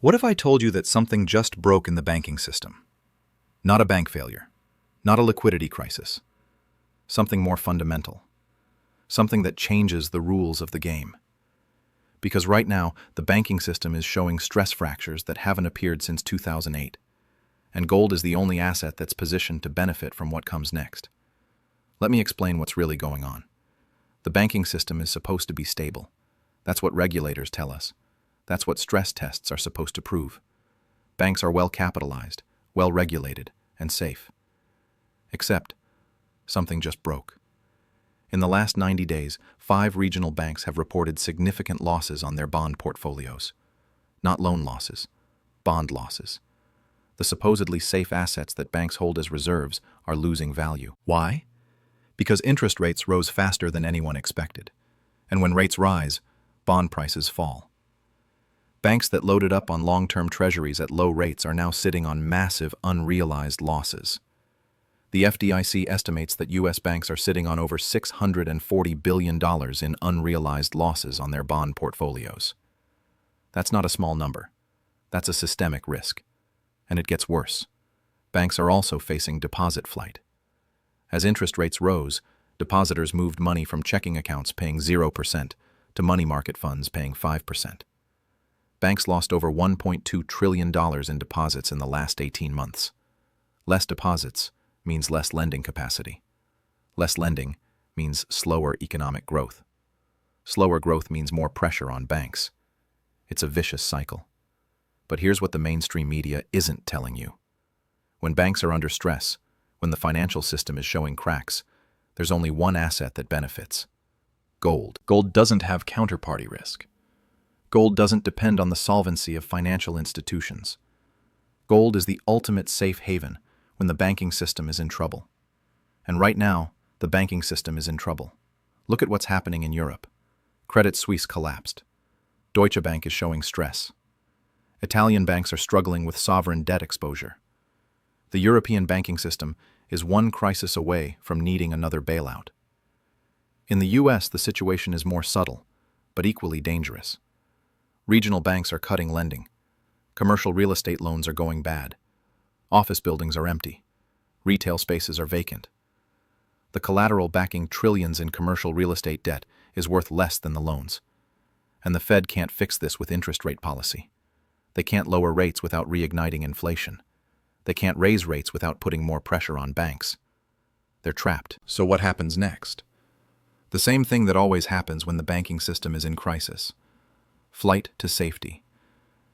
What if I told you that something just broke in the banking system? Not a bank failure, not a liquidity crisis. Something more fundamental. Something that changes the rules of the game. Because right now, the banking system is showing stress fractures that haven't appeared since 2008. And gold is the only asset that's positioned to benefit from what comes next. Let me explain what's really going on. The banking system is supposed to be stable. That's what regulators tell us. That's what stress tests are supposed to prove. Banks are well capitalized, well regulated, and safe. Except, something just broke. In the last 90 days, 5 regional banks have reported significant losses on their bond portfolios. Not loan losses, bond losses. The supposedly safe assets that banks hold as reserves are losing value. Why? Because interest rates rose faster than anyone expected. And when rates rise, bond prices fall. Banks that loaded up on long-term treasuries at low rates are now sitting on massive unrealized losses. The FDIC estimates that U.S. banks are sitting on over $640 billion in unrealized losses on their bond portfolios. That's not a small number. That's a systemic risk. And it gets worse. Banks are also facing deposit flight. As interest rates rose, depositors moved money from checking accounts paying 0% to money market funds paying 5%. Banks lost over $1.2 trillion in deposits in the last 18 months. Less deposits means less lending capacity. Less lending means slower economic growth. Slower growth means more pressure on banks. It's a vicious cycle. But here's what the mainstream media isn't telling you. When banks are under stress, when the financial system is showing cracks, there's only one asset that benefits: gold. Gold doesn't have counterparty risk. Gold doesn't depend on the solvency of financial institutions. Gold is the ultimate safe haven when the banking system is in trouble. And right now, the banking system is in trouble. Look at what's happening in Europe. Credit Suisse collapsed. Deutsche Bank is showing stress. Italian banks are struggling with sovereign debt exposure. The European banking system is one crisis away from needing another bailout. In the US, the situation is more subtle, but equally dangerous. Regional banks are cutting lending. Commercial real estate loans are going bad. Office buildings are empty. Retail spaces are vacant. The collateral backing trillions in commercial real estate debt is worth less than the loans. And the Fed can't fix this with interest rate policy. They can't lower rates without reigniting inflation. They can't raise rates without putting more pressure on banks. They're trapped. So what happens next? The same thing that always happens when the banking system is in crisis. Flight to safety.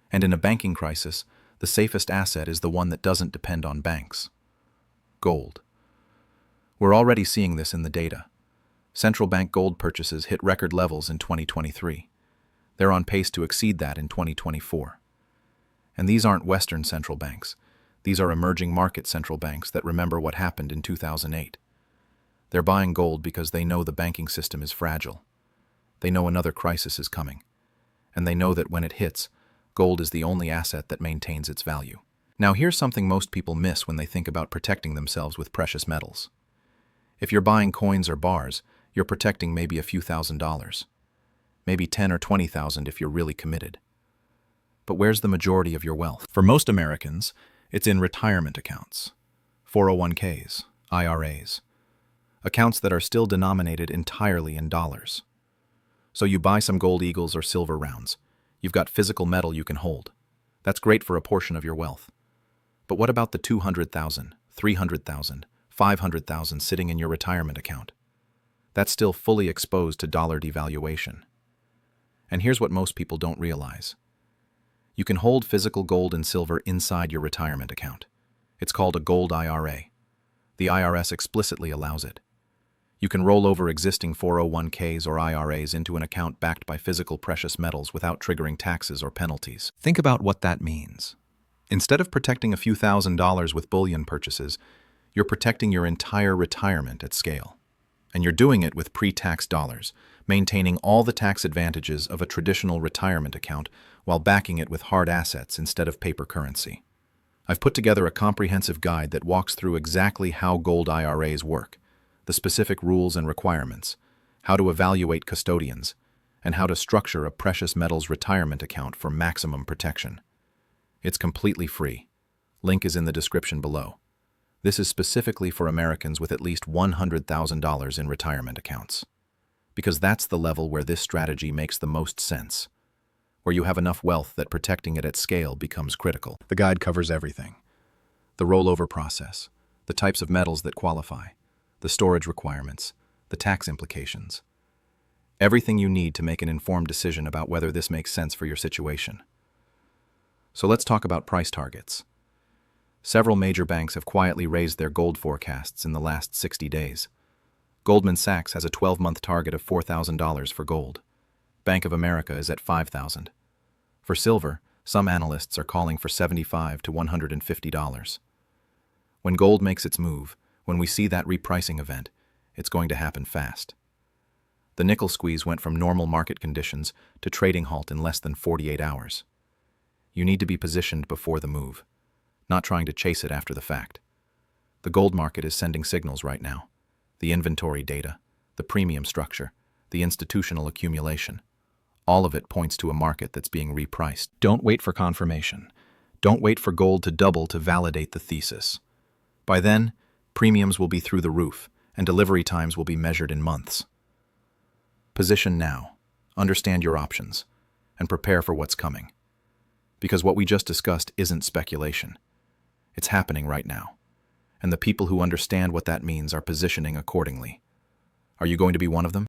And in a banking crisis, the safest asset is the one that doesn't depend on banks. Gold. We're already seeing this in the data. Central bank gold purchases hit record levels in 2023. They're on pace to exceed that in 2024. And these aren't Western central banks. These are emerging market central banks that remember what happened in 2008. They're buying gold because they know the banking system is fragile. They know another crisis is coming. And they know that when it hits, gold is the only asset that maintains its value. Now here's something most people miss when they think about protecting themselves with precious metals. If you're buying coins or bars, you're protecting maybe a few $1,000s. Maybe 10 or 20,000 if you're really committed. But where's the majority of your wealth? For most Americans, it's in retirement accounts, 401ks, IRAs, accounts that are still denominated entirely in dollars. So you buy some gold eagles or silver rounds. You've got physical metal you can hold. That's great for a portion of your wealth. But what about the 200,000, 300,000, 500,000 sitting in your retirement account? That's still fully exposed to dollar devaluation. And here's what most people don't realize. You can hold physical gold and silver inside your retirement account. It's called a gold IRA. The IRS explicitly allows it. You can roll over existing 401ks or IRAs into an account backed by physical precious metals without triggering taxes or penalties. Think about what that means. Instead of protecting a few $1,000s with bullion purchases, you're protecting your entire retirement at scale. And you're doing it with pre-tax dollars, maintaining all the tax advantages of a traditional retirement account while backing it with hard assets instead of paper currency. I've put together a comprehensive guide that walks through exactly how gold IRAs work, the specific rules and requirements, how to evaluate custodians, and how to structure a precious metals retirement account for maximum protection. It's completely free. Link is in the description below. This is specifically for Americans with at least $100,000 in retirement accounts. Because that's the level where this strategy makes the most sense, where you have enough wealth that protecting it at scale becomes critical. The guide covers everything. The rollover process, the types of metals that qualify, the storage requirements, the tax implications. Everything you need to make an informed decision about whether this makes sense for your situation. So let's talk about price targets. Several major banks have quietly raised their gold forecasts in the last 60 days. Goldman Sachs has a 12-month target of $4,000 for gold. Bank of America is at $5,000. For silver, some analysts are calling for $75 to $150. When gold makes its move, when we see that repricing event, it's going to happen fast. The nickel squeeze went from normal market conditions to trading halt in less than 48 hours. You need to be positioned before the move, not trying to chase it after the fact. The gold market is sending signals right now. The inventory data, the premium structure, the institutional accumulation. All of it points to a market that's being repriced. Don't wait for confirmation. Don't wait for gold to double to validate the thesis. By then, premiums will be through the roof, and delivery times will be measured in months. Position now, understand your options, and prepare for what's coming. Because what we just discussed isn't speculation. It's happening right now, and the people who understand what that means are positioning accordingly. Are you going to be one of them?